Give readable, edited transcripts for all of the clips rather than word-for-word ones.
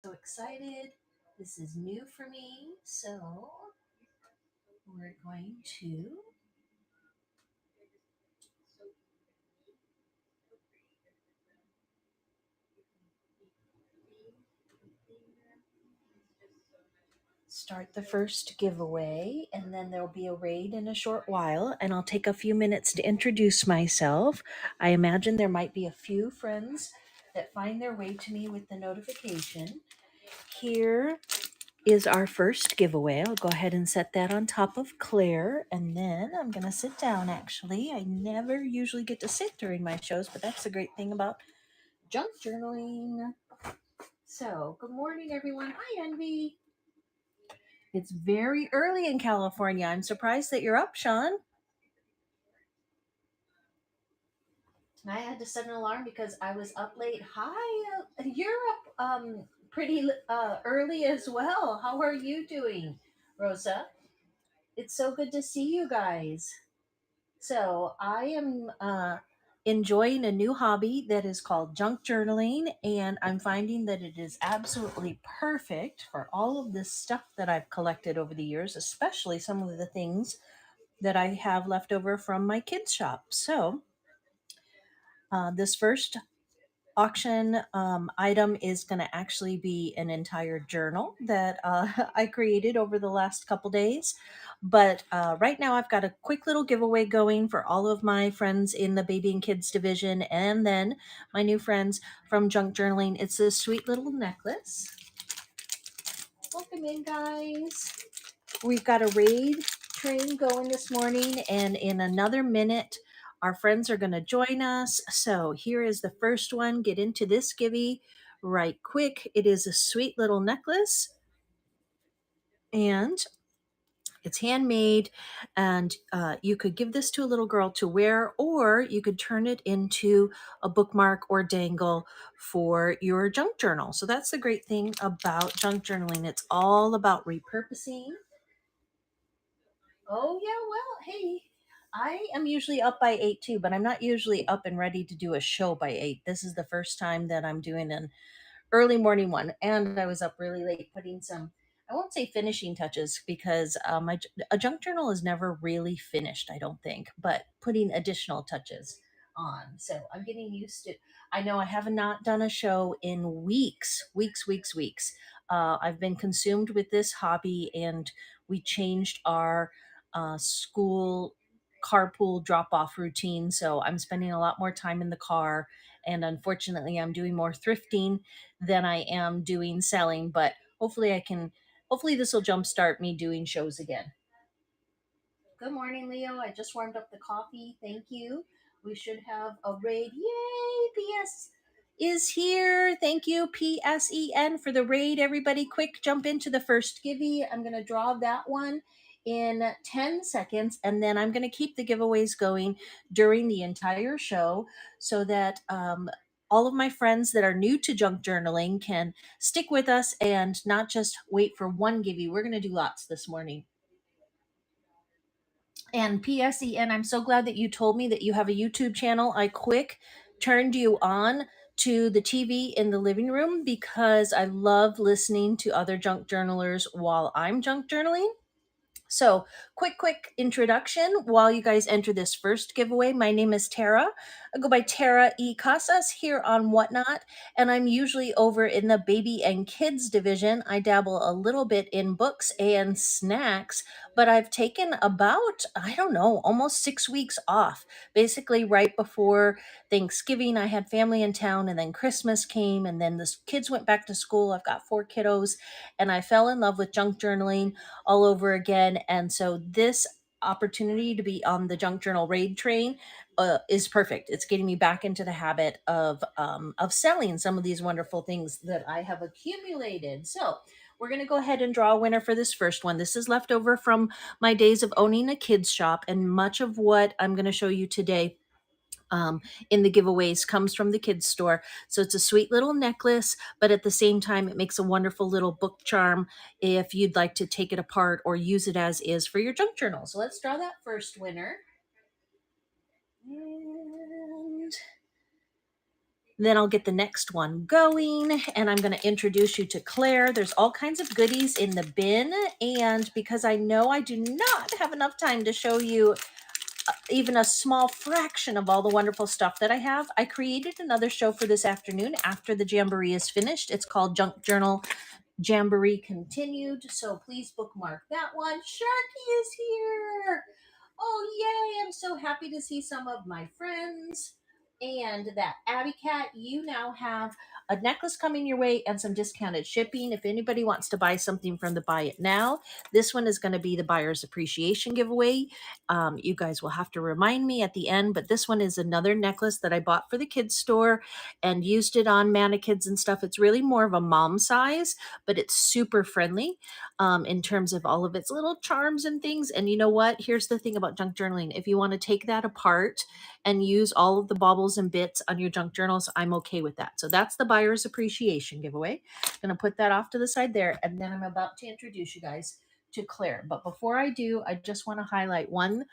so excited. This is new for me. So we're going to start the first giveaway, and then there'll be a raid in a short while, and I'll take a few minutes to introduce myself. I imagine there might be a few friends that find their way to me with the notification. Here is our first giveaway. I'll go ahead and set that on top of Claire, and then I'm going to sit down actually. I never usually get to sit during my shows, but that's the great thing about junk journaling. So, good morning, everyone. Hi, Envy. It's very early in California. I'm surprised that you're up, Sean. I had to set an alarm because I was up late. Hi, you're up pretty early as well. How are you doing, Rosa? It's so good to see you guys. So I am enjoying a new hobby that is called junk journaling, and I'm finding that it is absolutely perfect for all of this stuff that I've collected over the years, especially some of the things that I have left over from my kids' shop. So this first auction item is going to actually be an entire journal that I created over the last couple days. But right now, I've got a quick little giveaway going for all of my friends in the baby and kids division, and then my new friends from Junk Journaling. It's a sweet little necklace. Welcome in, guys. We've got a raid train going this morning, and in another minute, our friends are going to join us. So here is the first one. Get into this givey right quick. It is a sweet little necklace, and it's handmade, and you could give this to a little girl to wear, or you could turn it into a bookmark or dangle for your junk journal. So that's the great thing about junk journaling. It's all about repurposing. Oh, yeah. Well, hey, I am usually up by 8 too, but I'm not usually up and ready to do a show by 8. This is the first time that I'm doing an early morning one. And I was up really late putting some, I won't say finishing touches because a junk journal is never really finished, I don't think, but putting additional touches on. So I'm getting used to, I know I have not done a show in weeks. I've been consumed with this hobby, and we changed our school carpool drop off routine. So I'm spending a lot more time in the car. And unfortunately, I'm doing more thrifting than I am doing selling. But hopefully, this will jumpstart me doing shows again. Good morning, Leo. I just warmed up the coffee. Thank you. We should have a raid. Yay! PS is here. Thank you, PSEN, for the raid. Everybody, quick jump into the first givey. I'm going to draw that one in 10 seconds, and then I'm going to keep the giveaways going during the entire show so that all of my friends that are new to junk journaling can stick with us and not just wait for one givey. We're going to do lots this morning. And PSEN, I'm so glad that you told me that you have a YouTube channel. I quick turned you on to the TV in the living room because I love listening to other junk journalers while I'm junk journaling. So, quick introduction while you guys enter this first giveaway. My name is Tara. I go by Tara E. Casas here on Whatnot, and I'm usually over in the baby and kids division. I dabble a little bit in books and snacks, but I've taken about, I don't know, almost 6 weeks off. Basically, right before Thanksgiving, I had family in town, and then Christmas came, and then the kids went back to school. I've got 4 kiddos, and I fell in love with junk journaling all over again. And so this opportunity to be on the junk journal raid train is perfect. It's getting me back into the habit of selling some of these wonderful things that I have accumulated. So we're going to go ahead and draw a winner for this first one. This is left over from my days of owning a kids shop, and much of what I'm going to show you today in the giveaways comes from the kids store. So it's a sweet little necklace, but at the same time, it makes a wonderful little book charm if you'd like to take it apart or use it as is for your junk journal. So let's draw that first winner. And Then I'll get the next one going, and I'm going to introduce you to Claire. There's all kinds of goodies in the bin, and because I know I do not have enough time to show you even a small fraction of all the wonderful stuff that I have, I created another show for this afternoon after the Jamboree is finished. It's called Junk Journal Jamboree Continued, so please bookmark that one. Sharky is here. Oh, yay. I'm so happy to see some of my friends. And that Abby Cat, you now have a necklace coming your way and some discounted shipping. If anybody wants to buy something from the Buy It Now, this one is going to be the Buyer's Appreciation giveaway. You guys will have to remind me at the end, but this one is another necklace that I bought for the kids store and used it on mannequins and stuff. It's really more of a mom size, but it's super friendly in terms of all of its little charms and things. And you know what? Here's the thing about junk journaling. If you want to take that apart and use all of the baubles and bits on your junk journals, I'm okay with that. So that's the Buyer's Appreciation giveaway. I'm going to put that off to the side there. And then I'm about to introduce you guys to Claire. But before I do, I just want to highlight one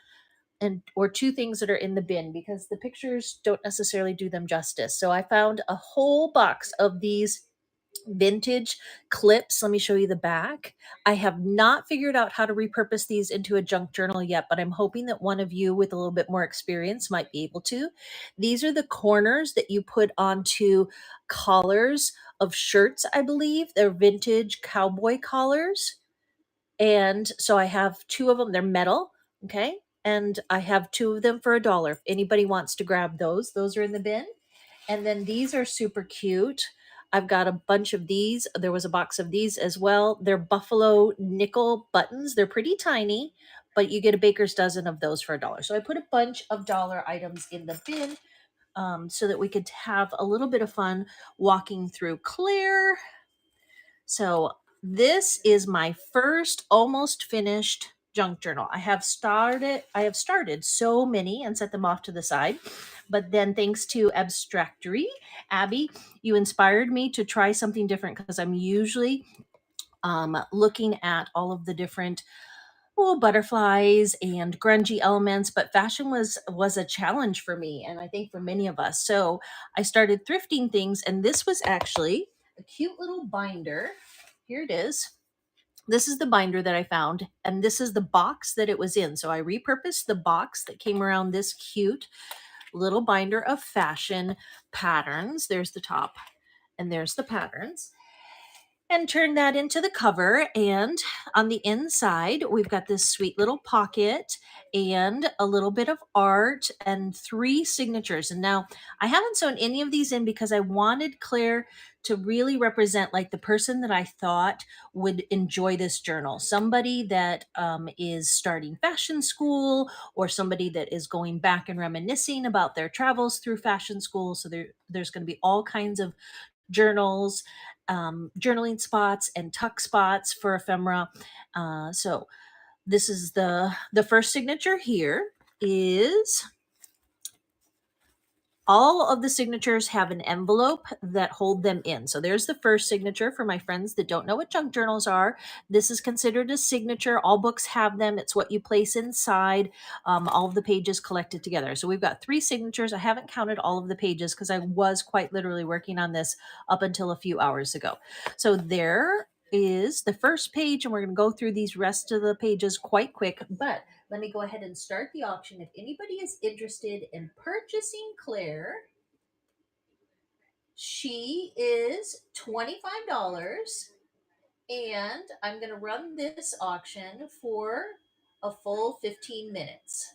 and or two things that are in the bin because the pictures don't necessarily do them justice. So I found a whole box of these vintage clips. Let me show you the back. I have not figured out how to repurpose these into a junk journal yet, but I'm hoping that one of you with a little bit more experience might be able to. These are the corners that you put onto collars of shirts, I believe. They're vintage cowboy collars. And so I have two of them. They're metal. Okay. And I have two of them for $1. If anybody wants to grab those are in the bin. And then these are super cute. I've got a bunch of these. There was a box of these as well. They're buffalo nickel buttons. They're pretty tiny, but you get a baker's dozen of those for $1. So I put a bunch of dollar items in the bin so that we could have a little bit of fun walking through Claire. So this is my first almost finished junk journal. I have started so many and set them off to the side. But then thanks to Abstractory, Abby, you inspired me to try something different because I'm usually looking at all of the different butterflies and grungy elements, but fashion was a challenge for me and I think for many of us. So I started thrifting things, and this was actually a cute little binder. Here it is. This is the binder that I found, and this is the box that it was in. So I repurposed the box that came around this cute little binder of fashion patterns. There's the top, and there's the patterns, and turn that into the cover. And on the inside, we've got this sweet little pocket and a little bit of art and 3 signatures. And now I haven't sewn any of these in because I wanted Claire to really represent like the person that I thought would enjoy this journal. Somebody that is starting fashion school, or somebody that is going back and reminiscing about their travels through fashion school. So there's going to be all kinds of journals, journaling spots and tuck spots for ephemera. So this is the first signature. Here is all of the signatures have an envelope that hold them in. So there's the first signature for my friends that don't know what junk journals are. This is considered a signature. All books have them. It's what you place inside all of the pages collected together. So we've got 3 signatures. I haven't counted all of the pages because I was quite literally working on this up until a few hours ago. So there is the first page, and we're going to go through these rest of the pages quite quick, but let me go ahead and start the auction. If anybody is interested in purchasing Claire, she is $25, and I'm going to run this auction for a full 15 minutes.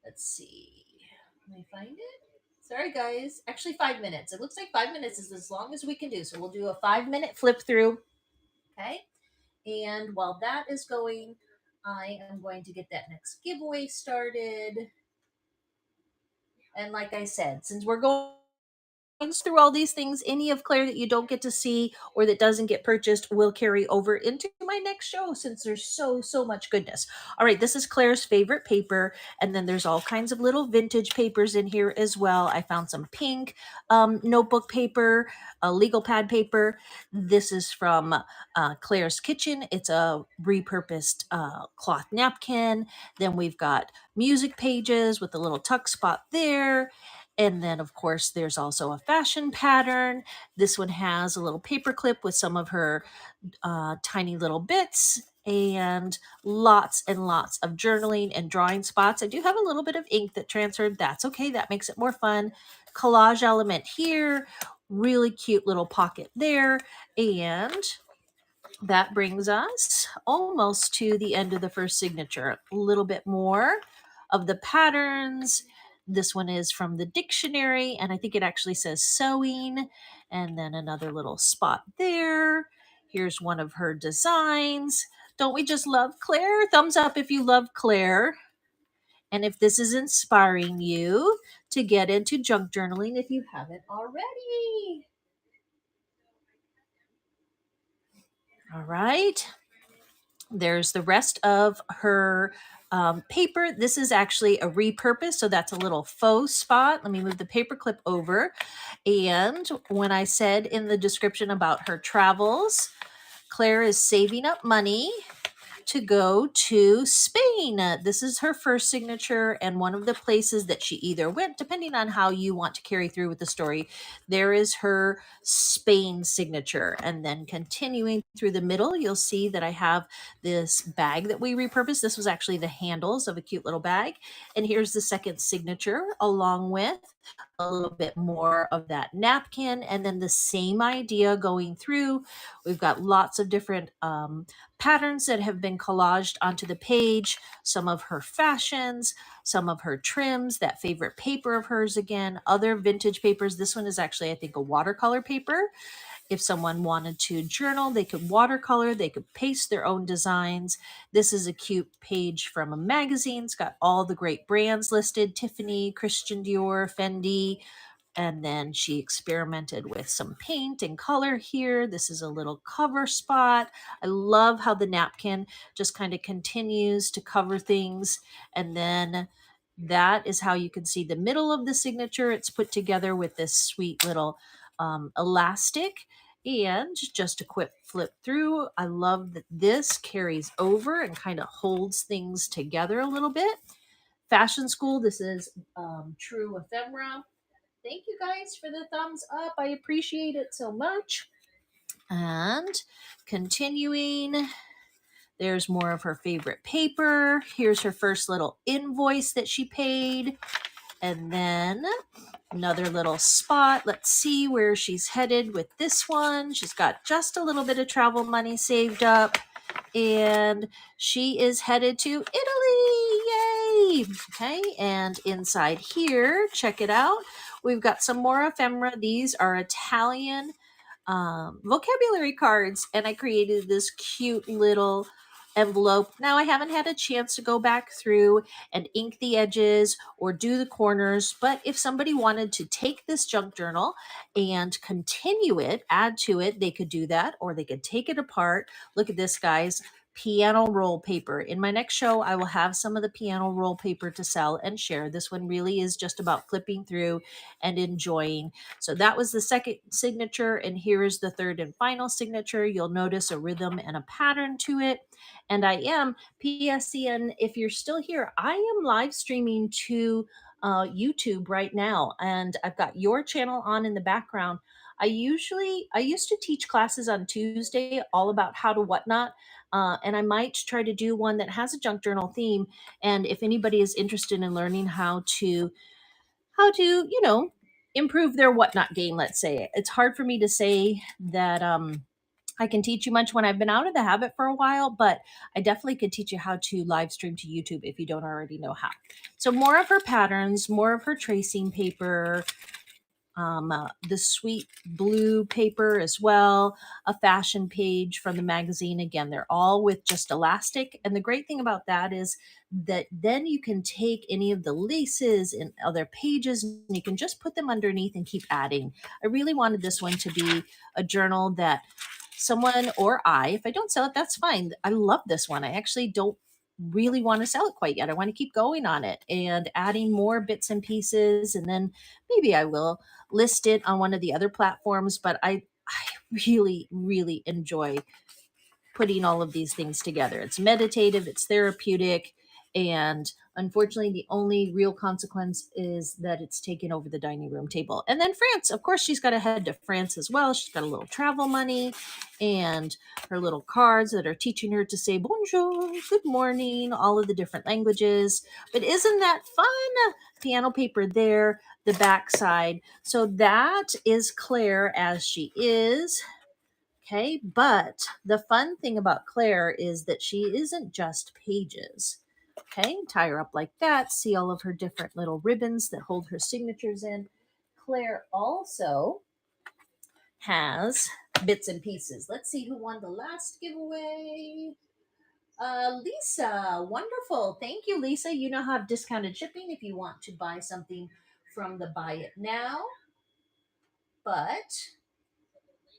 Let's see. Let me find it. Sorry, guys. Actually, 5 minutes. It looks like 5 minutes is as long as we can do. So we'll do a 5-minute flip through. Okay. And while that is going, I am going to get that next giveaway started. And like I said, since we're going through all these things. Any of Claire that you don't get to see or that doesn't get purchased will carry over into my next show, since there's so much goodness. All right, this is Claire's favorite paper, and then there's all kinds of little vintage papers in here as well. I found some pink notebook paper, legal pad paper. This is from Claire's Kitchen. It's a repurposed cloth napkin. Then we've got music pages with a little tuck spot there. And then, of course, there's also a fashion pattern. This one has a little paper clip with some of her tiny little bits, and lots and lots of journaling and drawing spots. I do have a little bit of ink that transferred. That's okay. That makes it more fun. Collage element here. Really cute little pocket there. And that brings us almost to the end of the first signature. A little bit more of the patterns. This one is from the dictionary, and I think it actually says sewing. And then another little spot there. Here's one of her designs. Don't we just love Claire? Thumbs up if you love Claire. And if this is inspiring you to get into junk journaling if you haven't already. All right. There's the rest of her paper. This is actually a repurpose, so that's a little faux spot. Let me move the paper clip over. And when I said in the description about her travels, Claire is saving up money to go to Spain. This is her first signature, and one of the places that she either went, depending on how you want to carry through with the story, there is her Spain signature. And then continuing through the middle, you'll see that I have this bag that we repurposed. This was actually the handles of a cute little bag. And here's the second signature, along with a little bit more of that napkin, and then the same idea going through. We've got lots of different patterns that have been collaged onto the page, some of her fashions, some of her trims, that favorite paper of hers again, other vintage papers. This one is actually, I think, a watercolor paper. If someone wanted to journal, they could watercolor, they could paste their own designs. This is a cute page from a magazine. It's got all the great brands listed: Tiffany, Christian Dior, Fendi. And then she experimented with some paint and color here. This is a little cover spot. I love how the napkin just kind of continues to cover things. And then that is how you can see the middle of the signature. It's put together with this sweet little elastic. And just a quick flip through. I love that this carries over and kind of holds things together a little bit. Fashion School, this is True Ephemera. Thank you guys for the thumbs up. I appreciate it so much. And continuing, there's more of her favorite paper. Here's her first little invoice that she paid. And then another little spot. Let's see where she's headed with this one. She's got just a little bit of travel money saved up, and she is headed to Italy. Yay! Okay, and inside here, check it out. We've got some more ephemera. These are Italian vocabulary cards, and I created this cute little envelope. Now, I haven't had a chance to go back through and ink the edges or do the corners, but if somebody wanted to take this junk journal and continue it, add to it, they could do that, or they could take it apart. Look at this, guys. Piano roll paper. In my next show, I will have some of the piano roll paper to sell and share. This one really is just about flipping through and enjoying. So that was the second signature, and here is the third and final signature. You'll notice a rhythm and a pattern to it. And I am, PSCN, if you're still here, I am live streaming to YouTube right now, and I've got your channel on in the background. I used to teach classes on Tuesday all about how to whatnot, and I might try to do one that has a junk journal theme. And if anybody is interested in learning how to, improve their whatnot game, let's say. It's hard for me to say that I can teach you much when I've been out of the habit for a while, but I definitely could teach you how to live stream to YouTube if you don't already know how. So more of her patterns, more of her tracing paper. the sweet blue paper as well, a fashion page from the magazine. Again, they're all with just elastic. And the great thing about that is that then you can take any of the laces and other pages and you can just put them underneath and keep adding. I really wanted this one to be a journal that someone or if I don't sell it, that's fine. I love this one. I actually don't really want to sell it quite yet. I want to keep going on it and adding more bits and pieces. And then maybe I will list it on one of the other platforms. But I really, really enjoy putting all of these things together. It's meditative, it's therapeutic, and unfortunately, the only real consequence is that it's taken over the dining room table. And then France, of course, she's got to head to France as well. She's got a little travel money and her little cards that are teaching her to say bonjour, good morning, all of the different languages. But isn't that fun? Piano paper there, the backside. So that is Claire as she is. Okay, but the fun thing about Claire is that she isn't just pages. Okay, tie her up like that. See all of her different little ribbons that hold her signatures in. Claire also has bits and pieces. Let's see who won the last giveaway. Lisa, wonderful. Thank you, Lisa. You now have discounted shipping if you want to buy something from the Buy It Now. But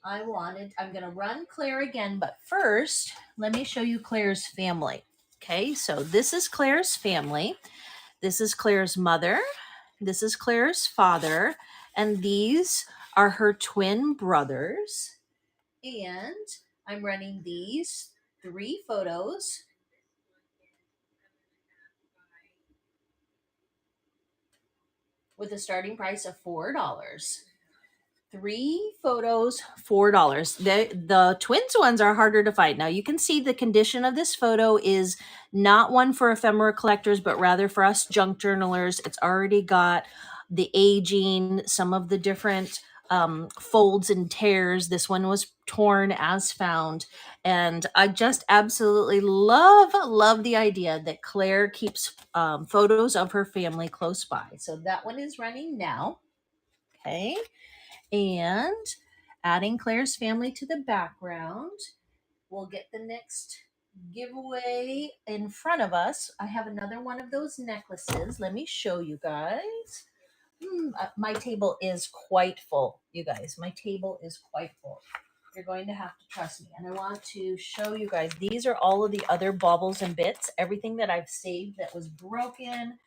I'm going to run Claire again, but first, let me show you Claire's family. Okay, so this is Claire's family. This is Claire's mother. This is Claire's father. And these are her twin brothers. And I'm running these 3 photos with a starting price of $4. 3 photos, $4. The twins ones are harder to find. Now you can see the condition of this photo is not one for ephemera collectors, but rather for us junk journalers. It's already got the aging, some of the different folds and tears. This one was torn as found. And I just absolutely love the idea that Claire keeps photos of her family close by. So that one is running now. Okay. And adding Claire's family to the background, we'll get the next giveaway in front of us. I have another one of those necklaces. Let me show you guys. My table is quite full, you guys. My table is quite full. You're going to have to trust me. And I want to show you guys. These are all of the other baubles and bits, everything that I've saved that was broken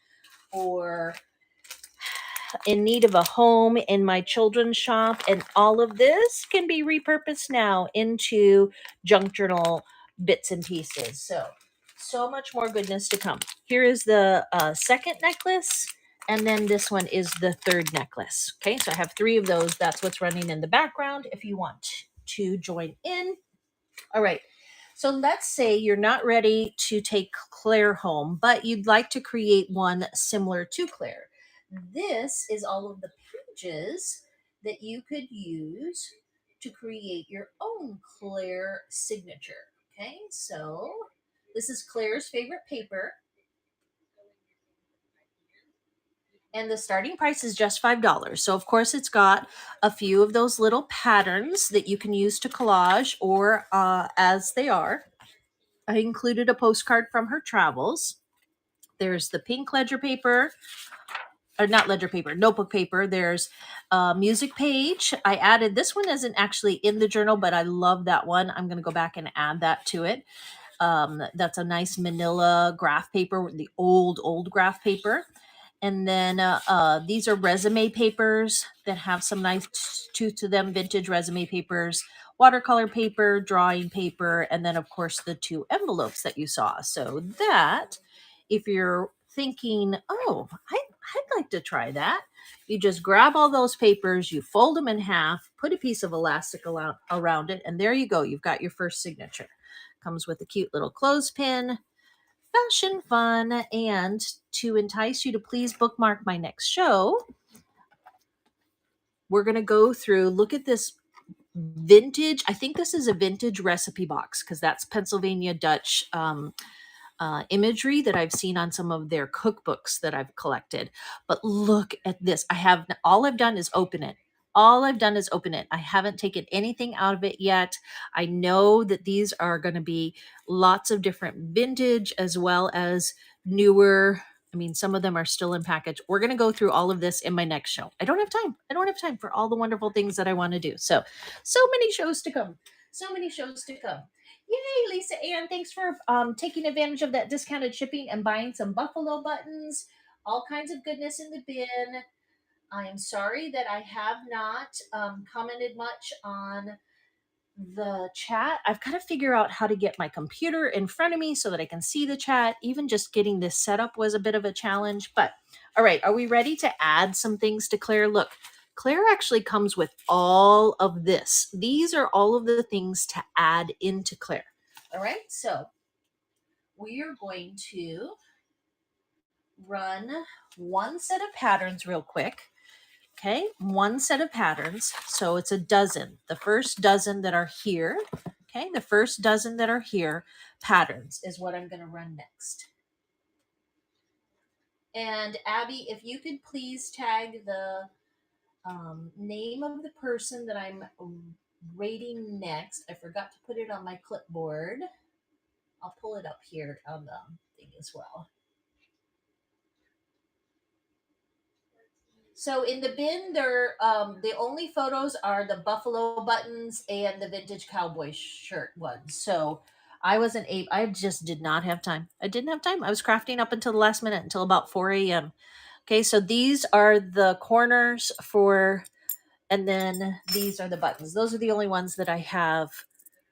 or in need of a home in my children's shop, and all of this can be repurposed now into junk journal bits and pieces. So much more goodness to come. Here is the second necklace, and then this one is the third necklace. Okay, so I have 3 of those. That's what's running in the background if you want to join in. All right. So let's say you're not ready to take Claire home, but you'd like to create one similar to Claire. This is all of the pages that you could use to create your own Claire signature. Okay, so this is Claire's favorite paper. And the starting price is just $5. So of course it's got a few of those little patterns that you can use to collage or as they are. I included a postcard from her travels. There's the pink ledger paper, or not ledger paper, notebook paper. There's a music page. I added, this one isn't actually in the journal, but I love that one. I'm going to go back and add that to it. That's a nice manila graph paper, the old graph paper. And then these are resume papers that have some nice tooth to them, vintage resume papers, watercolor paper, drawing paper, and then, of course, the 2 envelopes that you saw. So that, if you're thinking, oh, I'd like to try that, you just grab all those papers, you fold them in half, put a piece of elastic around it, and there you go. You've got your first signature. Comes with a cute little clothespin. Fashion fun. And to entice you to please bookmark my next show, we're going to go through, look at this vintage. I think this is a vintage recipe box because that's Pennsylvania Dutch imagery that I've seen on some of their cookbooks that I've collected. But look at this. All I've done is open it. All I've done is open it. I haven't taken anything out of it yet. I know that these are going to be lots of different vintage as well as newer. I mean, some of them are still in package. We're going to go through all of this in my next show. I don't have time. I don't have time for all the wonderful things that I want to do. So many shows to come. So many shows to come. Yay, Lisa Ann. Thanks for taking advantage of that discounted shipping and buying some buffalo buttons. All kinds of goodness in the bin. I am sorry that I have not commented much on the chat. I've got to figure out how to get my computer in front of me so that I can see the chat. Even just getting this set up was a bit of a challenge. But all right, are we ready to add some things to Claire? Look, Claire actually comes with all of this. These are all of the things to add into Claire. All right, so we are going to run one set of patterns real quick. Okay, one set of patterns. So it's a dozen. The first dozen that are here, okay, the first dozen that are here, patterns is what I'm going to run next. And Abby, if you could please tag the name of the person that I'm rating next. I forgot to put it on my clipboard. I'll pull it up here on the thing as well. So in the bin, there the only photos are the buffalo buttons and the vintage cowboy shirt ones. So I wasn't able. I just did not have time. I didn't have time. I was crafting up until the last minute, until about 4 a.m. Okay, so these are the corners for, and then these are the buttons. Those are the only ones that I have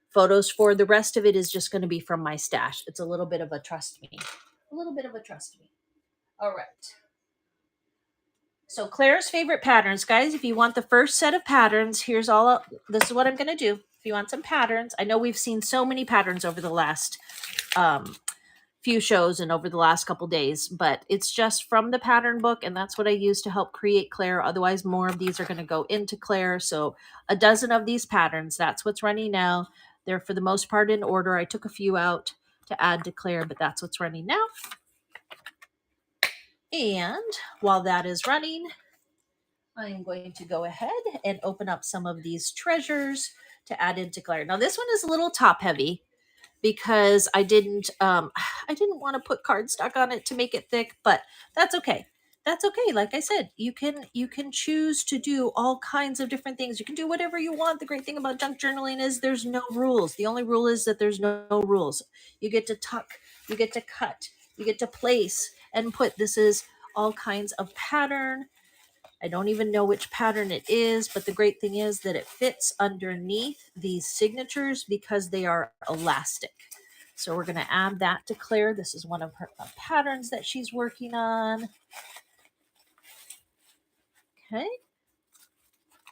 photos for. The rest of it is just going to be from my stash. It's a little bit of a trust me. A little bit of a trust me. All right. So Claire's favorite patterns, guys. If you want the first set of patterns, here's all. This is what I'm going to do. If you want some patterns, I know we've seen so many patterns over the last few shows and over the last couple days, but it's just from the pattern book, and that's what I use to help create Claire. Otherwise, more of these are going to go into Claire. So a dozen of these patterns. That's what's running now. They're for the most part in order. I took a few out to add to Claire, but that's what's running now. And while that is running, I'm going to go ahead and open up some of these treasures to add into Claire. Now this one is a little top heavy because I didn't want to put cardstock on it to make it thick, but that's okay. That's okay. Like I said, you can choose to do all kinds of different things. You can do whatever you want. The great thing about junk journaling is there's no rules. The only rule is that there's no rules. You get to tuck, you get to cut, you get to place and put. This is all kinds of pattern. I don't even know which pattern it is, but the great thing is that it fits underneath these signatures because they are elastic. So we're going to add that to Claire. This is one of her patterns that she's working on. Okay.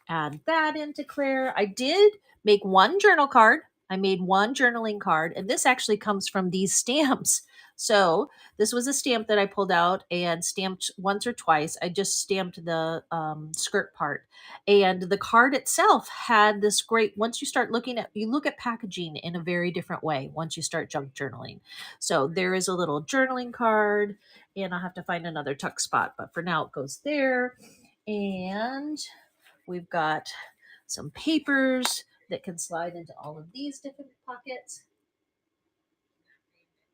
Add that into Claire. I did make one journal card. I made one journaling card, and this actually comes from these stamps. So this was a stamp that I pulled out and stamped once or twice. I just stamped the skirt part, and the card itself had this great. Once you start looking at, you look at packaging in a very different way once you start junk journaling. So there is a little journaling card, and I'll have to find another tuck spot, but for now it goes there. And we've got some papers that can slide into all of these different pockets.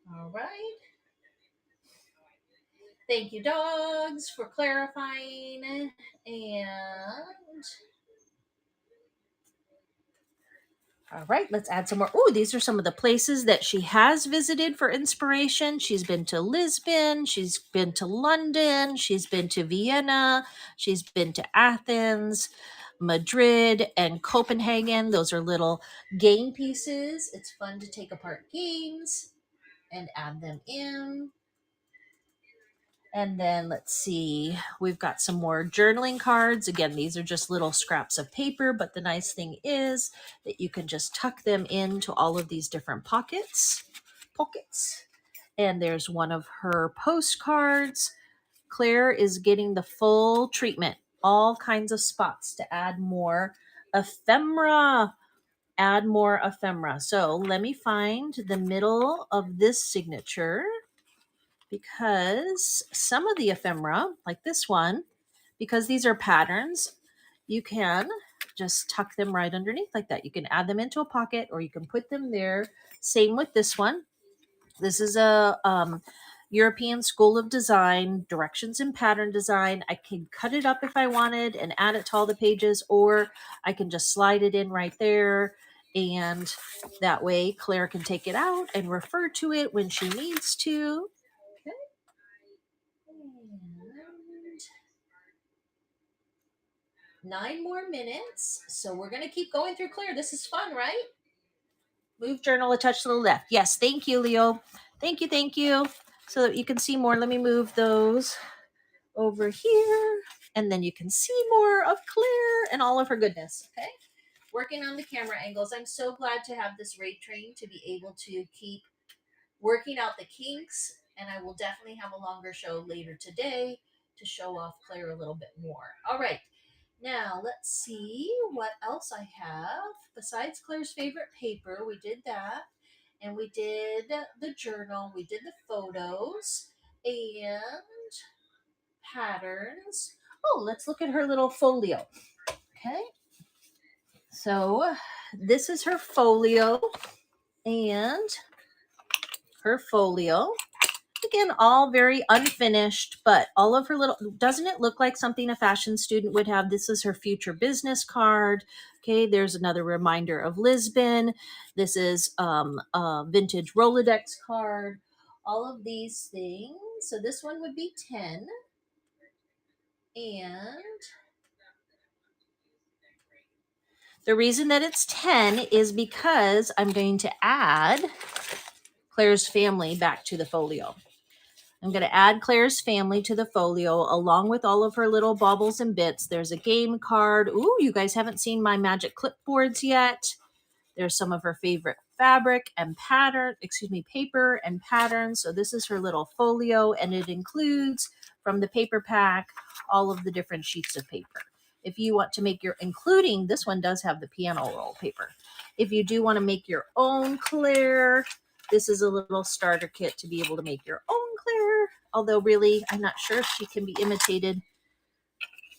All right. Thank you, dogs, for clarifying. And all right, let's add some more. Oh, these are some of the places that she has visited for inspiration. She's been to Lisbon, she's been to London, she's been to Vienna, she's been to Athens, Madrid, and Copenhagen. Those are little game pieces. It's fun to take apart games and add them in. And then let's see, we've got some more journaling cards. Again, these are just little scraps of paper, but the nice thing is that you can just tuck them into all of these different pockets. And there's one of her postcards. Claire is getting the full treatment, all kinds of spots to add more ephemera. Add more ephemera. So let me find the middle of this signature, because some of the ephemera, like this one, because these are patterns, you can just tuck them right underneath like that. You can add them into a pocket or you can put them there. Same with this one. This is a European School of Design, Directions in Pattern Design. I can cut it up if I wanted and add it to all the pages, or I can just slide it in right there. And that way Claire can take it out and refer to it when she needs to. Okay. And 9 more minutes. So we're going to keep going through Claire. This is fun, right? Move journal a touch to the left. Yes, thank you, Leo. Thank you, thank you. So that you can see more. Let me move those over here. And then you can see more of Claire and all of her goodness. Okay. Working on the camera angles. I'm so glad to have this rate train to be able to keep working out the kinks. And I will definitely have a longer show later today to show off Claire a little bit more. All right. Now, let's see what else I have. Besides Claire's favorite paper, we did that. And we did the journal. We did the photos and patterns. Oh, let's look at her little folio. Okay. So this is her folio and her folio. Again, all very unfinished, but all of her little, doesn't it look like something a fashion student would have? This is her future business card. Okay, there's another reminder of Lisbon. This is a vintage Rolodex card. All of these things. So this one would be 10. And the reason that it's 10 is because I'm going to add Claire's family back to the folio. I'm going to add Claire's family to the folio along with all of her little baubles and bits. There's a game card. Ooh, you guys haven't seen my magic clipboards yet. There's some of her favorite fabric and paper and patterns. So this is her little folio, and it includes from the paper pack all of the different sheets of paper. If you want to make including this one does have the piano roll paper. If you do want to make your own Claire, this is a little starter kit to be able to make your own Claire. Although really, I'm not sure if she can be imitated.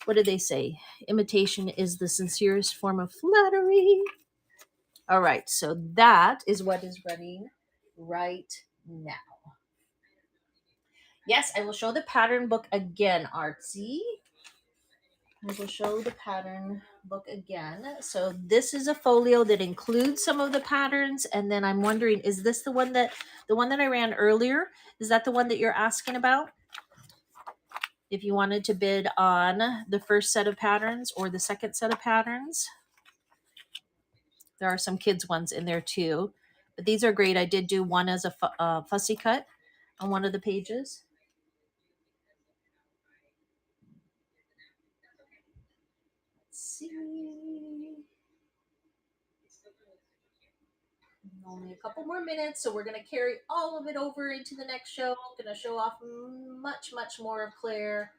What do they say? Imitation is the sincerest form of flattery. All right, so that is what is running right now. Yes, I will show the pattern book again, Artsy. I will show the pattern book again. So this is a folio that includes some of the patterns, and then I'm wondering, is this the one that I ran earlier? Is that the one that you're asking about? If you wanted to bid on the first set of patterns or the second set of patterns. There are some kids ones in there too, but these are great. I did do one as a fussy cut on one of the pages. Let's see. Only a couple more minutes, so we're going to carry all of it over into the next show. I'm going to show off much, much more of Claire.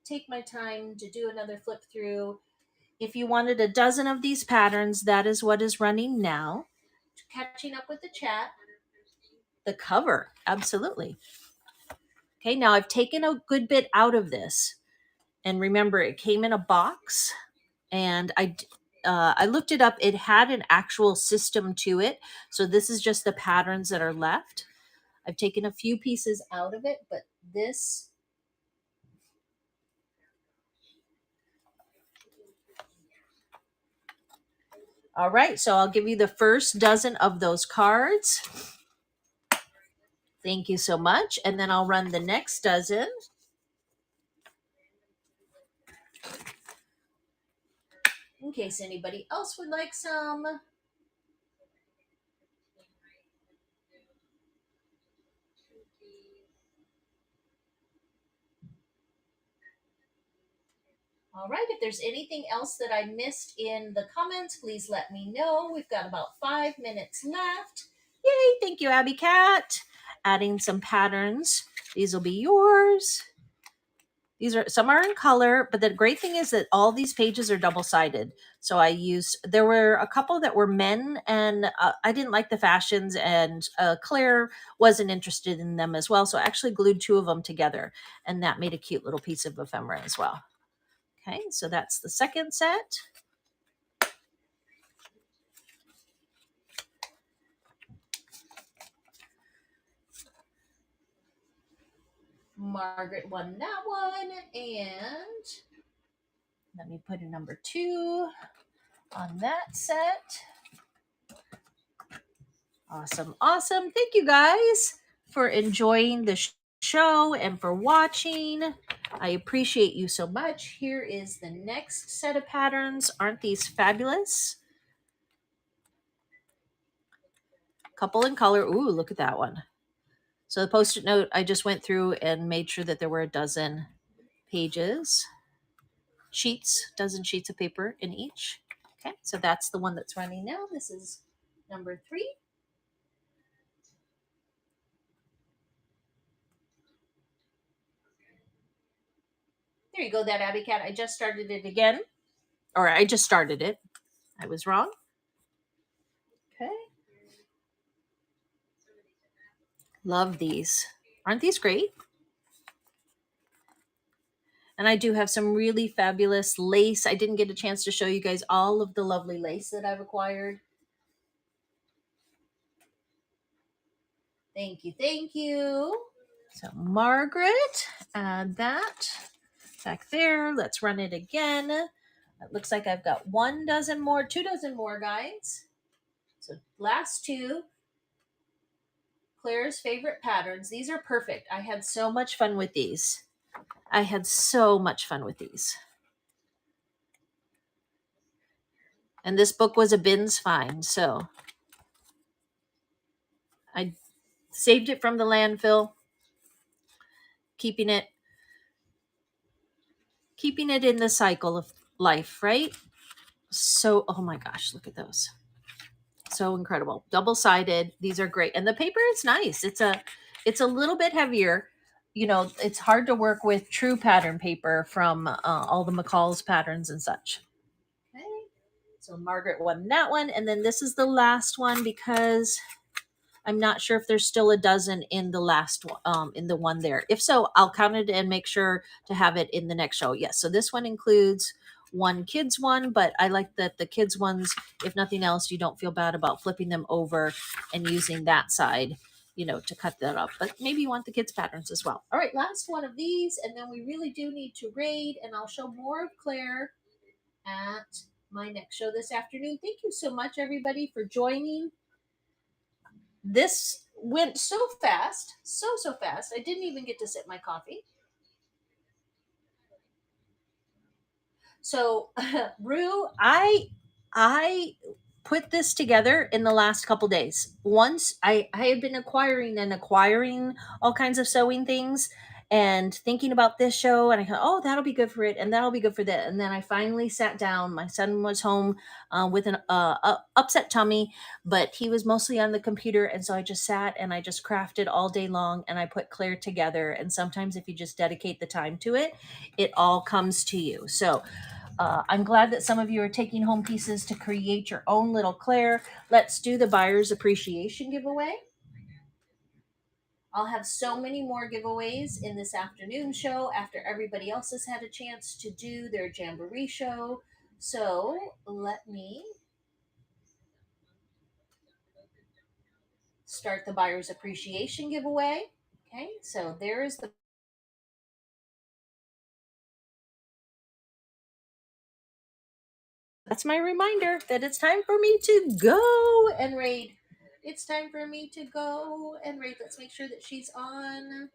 Take my time to do another flip through. If you wanted a dozen of these patterns, that is what is running now. Catching up with the chat. The cover, absolutely. Okay, now I've taken a good bit out of this. And remember, it came in a box. And I looked it up. It had an actual system to it. So this is just the patterns that are left. I've taken a few pieces out of it, but this... All right, so I'll give you the first dozen of those cards. Thank you so much. And then I'll run the next dozen. In case anybody else would like some. All right, if there's anything else that I missed in the comments, please let me know. We've got about 5 minutes left. Yay, thank you, Abby Cat. Adding some patterns. These will be yours. Some are in color, but the great thing is that all these pages are double-sided. So there were a couple that were men, and I didn't like the fashions, and Claire wasn't interested in them as well. So I actually glued 2 of them together, and that made a cute little piece of ephemera as well. Okay, so that's the second set. Margaret won that one, and let me put a number 2 on that set. Awesome, awesome. Thank you guys for enjoying the show and for watching. I appreciate you so much. Here is the next set of patterns. Aren't these fabulous? Couple in color. Ooh, look at that one. So the post-it note, I just went through and made sure that there were a dozen pages, dozen sheets of paper in each. Okay, so that's the one that's running now. This is number 3. There you go, that Abby Cat. I just started it again. Or I just started it. I was wrong. Okay. Love these. Aren't these great? And I do have some really fabulous lace. I didn't get a chance to show you guys all of the lovely lace that I've acquired. Thank you, thank you. So Margaret, add that back there. Let's run it again. It looks like I've got 1 dozen more, 2 dozen more, guys. So last 2. Claire's favorite patterns. These are perfect. I had so much fun with these. And this book was a bins find, so I saved it from the landfill, keeping it in the cycle of life, right? So, oh my gosh, look at those. So incredible. Double-sided. These are great. And the paper is nice. It's a little bit heavier. You know, it's hard to work with true pattern paper from all the McCall's patterns and such. Okay. So Margaret won that one. And then this is the last one because I'm not sure if there's still a dozen in the last one, in the one there. If so, I'll count it and make sure to have it in the next show. Yes. So this one includes 1 kids one, but I like that the kids ones, if nothing else, you don't feel bad about flipping them over and using that side, to cut that up. But maybe you want the kids patterns as well. All right, last one of these, and then we really do need to raid, and I'll show more of Claire at my next show this afternoon. Thank you so much, everybody, for joining. This went so fast, so fast. I didn't even get to sip my coffee. So, Rue, I put this together in the last couple days. Once I had been acquiring all kinds of sewing things and thinking about this show, and I thought, oh, that'll be good for it, and that'll be good for that. And then I finally sat down. My son was home with an upset tummy, but he was mostly on the computer, and so I just sat and I just crafted all day long, and I put Claire together. And sometimes, if you just dedicate the time to it, it all comes to you. So I'm glad that some of you are taking home pieces to create your own little Claire. Let's do the buyer's appreciation giveaway. I'll have so many more giveaways in this afternoon show after everybody else has had a chance to do their Jamboree show. So let me start the buyer's appreciation giveaway. Okay, so there is the that's my reminder that it's time for me to go and raid. It's time for me to go and raid. Let's make sure that she's on.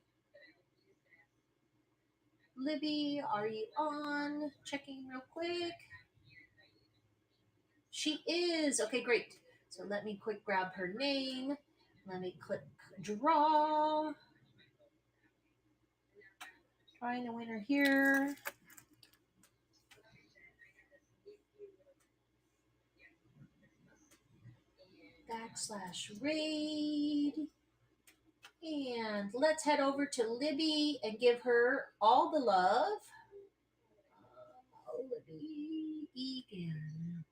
Libby, are you on? Checking real quick. She is. Okay, great. So let me quick grab her name. Let me click draw. Find a winner here. /raid. And let's head over to Libby and give her all the love. Libby Egan.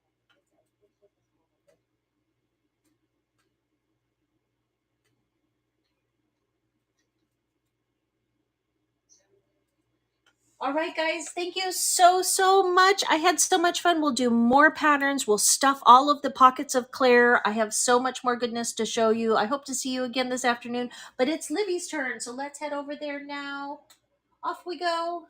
All right, guys, thank you so much. I had so much fun. We'll do more patterns. We'll stuff all of the pockets of Claire. I have so much more goodness to show you. I hope to see you again this afternoon, but it's Libby's turn, so let's head over there now. Off we go.